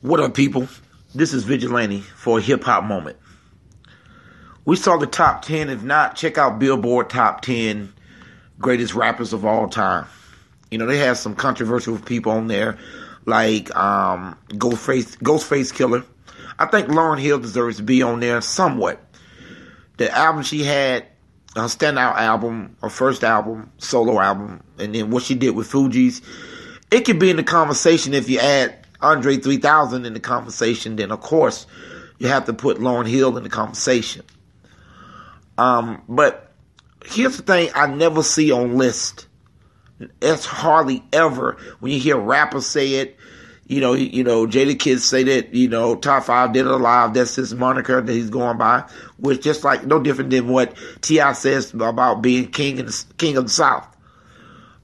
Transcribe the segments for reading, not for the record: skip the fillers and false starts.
What up, people? This is Vigilante for a hip-hop moment. We saw the top 10. If not, check out Billboard top 10 greatest rappers of all time. You know, they have some controversial people on there, like Ghostface Killer. I think Lauryn Hill deserves to be on there somewhat. The album she had, her standout album, her first album, solo album, and then what she did with Fugees, it could be in the conversation. If you add Andre 3000 in the conversation, then of course you have to put Lauryn Hill in the conversation. But here's the thing I never see on lists. It's hardly ever when you hear rappers say it. You know, Jada Kids say that, top 5 dead or alive, that's his moniker that he's going by, which just like no different than what T.I. says about being king of the South.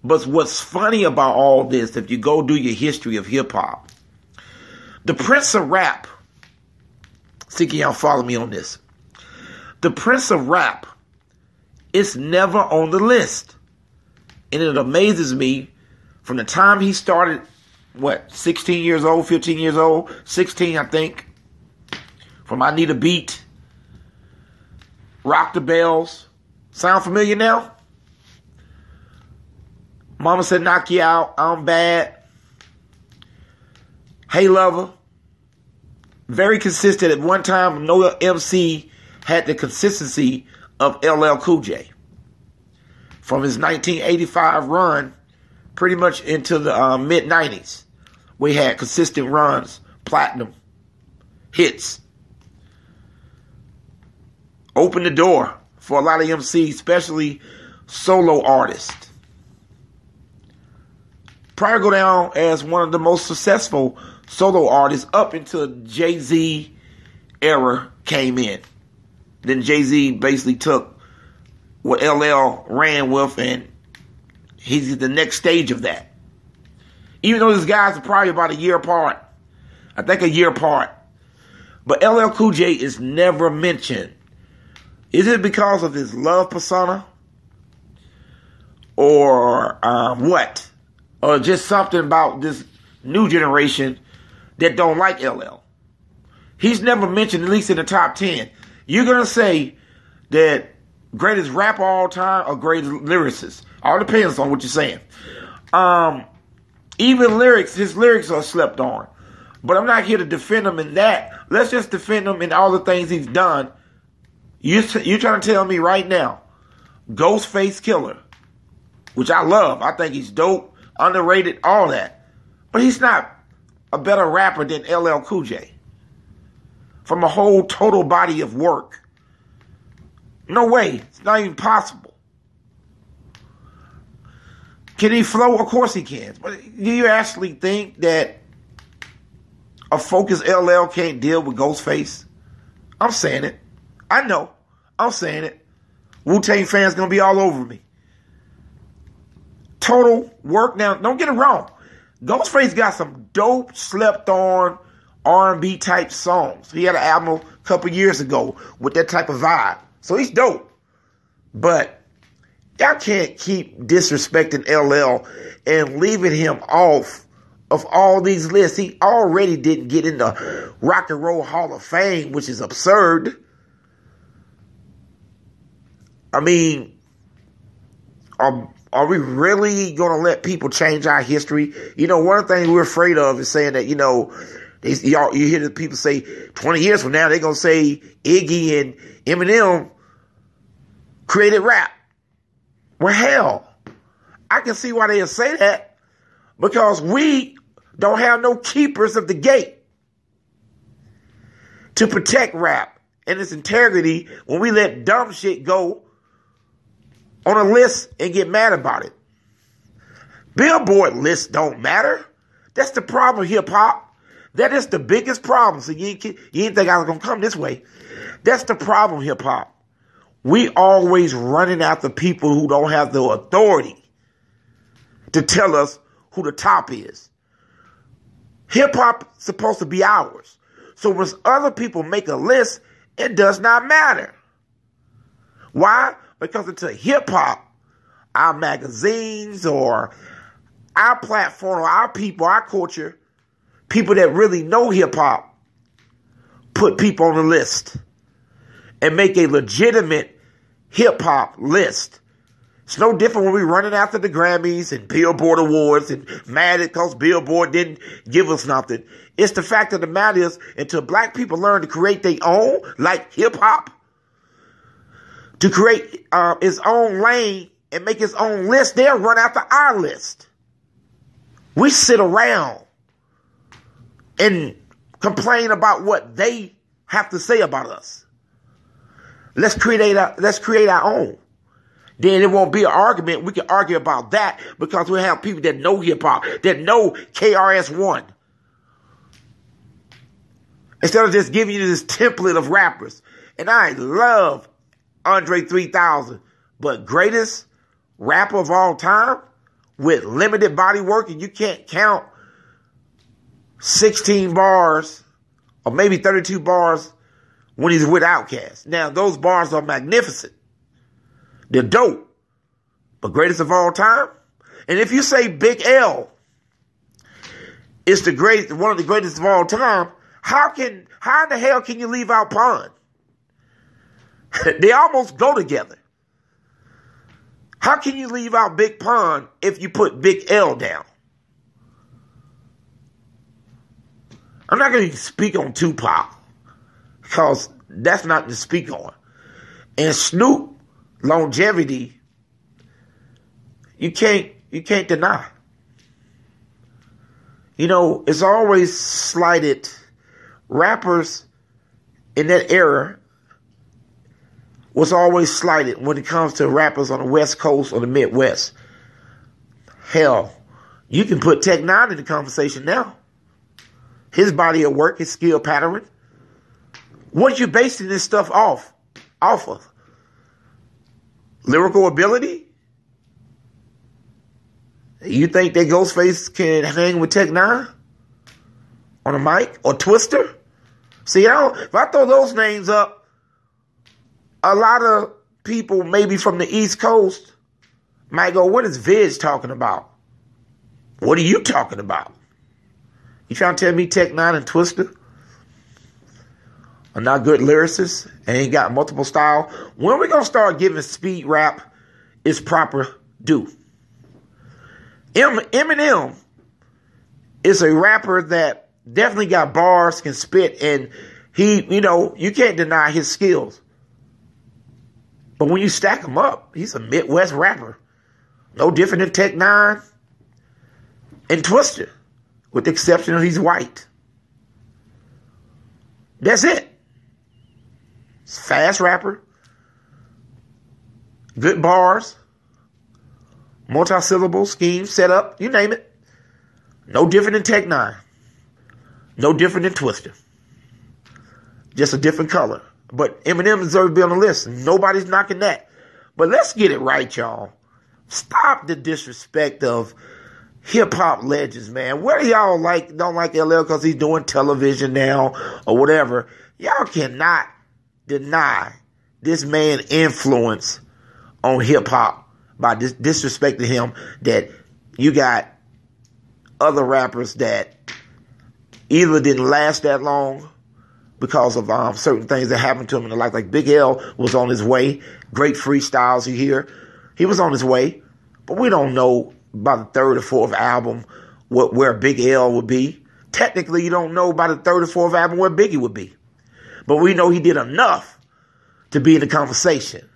But what's funny about all this, if you go do your history of hip hop, the Prince of Rap, see, can y'all follow me on this? The Prince of Rap is never on the list. And it amazes me from the time he started, 16 years old, 15 years old, 16, I think, from I Need a Beat, Rock the Bells. Sound familiar now? Mama Said Knock You Out, I'm Bad, Hey Lover. Very consistent. At one time, no MC had the consistency of LL Cool J. From his 1985 run, pretty much into the mid-90s, we had consistent runs, platinum, hits. Opened the door for a lot of MCs, especially solo artists. Probably go down as one of the most successful solo artists up until Jay-Z era came in. Then Jay-Z basically took what LL ran with, and he's at the next stage of that. Even though these guys are probably about a year apart. I think a year apart. But LL Cool J is never mentioned. Is it because of his love persona? Or what? Or just something about this new generation that don't like LL? He's never mentioned, at least in the top 10. You're going to say that greatest rapper all time or greatest lyricist. All depends on what you're saying. Even lyrics, his lyrics are slept on. But I'm not here to defend him in that. Let's just defend him in all the things he's done. You're trying to tell me right now, Ghostface Killer, which I love. I think he's dope, underrated, all that. But he's not a better rapper than LL Cool J. From a whole total body of work. No way. It's not even possible. Can he flow? Of course he can. But do you actually think that a focused LL can't deal with Ghostface? I'm saying it. I know. I'm saying it. Wu-Tang fans going to be all over me. Total work. Now, don't get it wrong. Ghostface got some dope, slept-on R&B type songs. He had an album a couple years ago with that type of vibe. So he's dope. But y'all can't keep disrespecting LL and leaving him off of all these lists. He already didn't get in the Rock and Roll Hall of Fame, which is absurd. I mean, are we really going to let people change our history? You know, one thing we're afraid of is saying that, you hear the people say 20 years from now, they're going to say Iggy and Eminem created rap. Well, hell, I can see why they'll say that, because we don't have no keepers of the gate to protect rap and its integrity when we let dumb shit go on a list and get mad about it. Billboard lists don't matter. That's the problem with hip-hop. That is the biggest problem. So you didn't think I was going to come this way. That's the problem with hip-hop. We always running after people who don't have the authority to tell us who the top is. Hip-hop is supposed to be ours. So when other people make a list, it does not matter. Why? Because it's a hip-hop, our magazines or our platform or our people, our culture, people that really know hip hop put people on the list and make a legitimate hip hop list. It's no different when we running after the Grammys and Billboard Awards and mad because Billboard didn't give us nothing. It's the fact of the matter is, until black people learn to create their own, like hip hop, to create its own lane and make its own list, they'll run after our list. We sit around and complain about what they have to say about us. Let's create our own. Then it won't be an argument. We can argue about that because we have people that know hip hop, that know KRS-One. Instead of just giving you this template of rappers. And I love Andre 3000, but greatest rapper of all time with limited body work, and you can't count 16 bars or maybe 32 bars when he's with Outkast. Now, those bars are magnificent. They're dope. But greatest of all time? And if you say Big L is one of the greatest of all time, how in the hell can you leave out Pun? They almost go together. How can you leave out Big Pun if you put Big L down? I'm not going to speak on Tupac because that's not to speak on. And Snoop longevity, you can't deny. You know, it's always slighted. Rappers in that era was always slighted when it comes to rappers on the West Coast or the Midwest. Hell, you can put Tech Nine in the conversation now. His body of work, his skill pattern. What are you basing this stuff off of? Lyrical ability? You think that Ghostface can hang with Tech Nine on a mic or Twister? See, if I throw those names up, a lot of people maybe from the East Coast might go, what is Viz talking about? What are you talking about? You trying to tell me Tech Nine and Twister are not good lyricists and ain't got multiple style? When we gonna start giving speed rap its proper due? Eminem is a rapper that definitely got bars, can spit, and you can't deny his skills. But when you stack him up, he's a Midwest rapper. No different than Tech Nine and Twister, with the exception of he's white. That's it. It's a fast rapper. Good bars. Multi-syllable scheme, setup, you name it. No different than Tech Nine. No different than Twister. Just a different color. But Eminem deserves to be on the list. Nobody's knocking that. But let's get it right, y'all. Stop the disrespect of hip-hop legends, man. Whether y'all don't like LL because he's doing television now or whatever, y'all cannot deny this man's influence on hip-hop by disrespecting him, that you got other rappers that either didn't last that long because of certain things that happened to him in life. Like Big L was on his way. Great freestyles you hear. He was on his way. But we don't know by the third or fourth album where Big L would be. Technically, you don't know by the third or fourth album where Biggie would be. But we know he did enough to be in the conversation.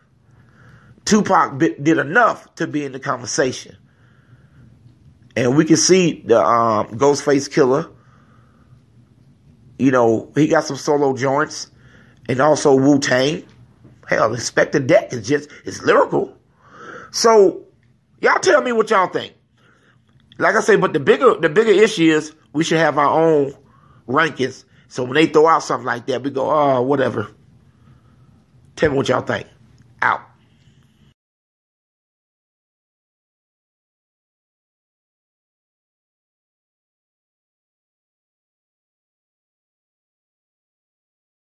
Tupac did enough to be in the conversation. And we can see the Ghostface Killer. You know, he got some solo joints. And also Wu-Tang. Hell, Inspector Deck is lyrical. So, y'all tell me what y'all think. Like I say, but the bigger issue is we should have our own rankings. So when they throw out something like that, we go, oh, whatever. Tell me what y'all think. Out.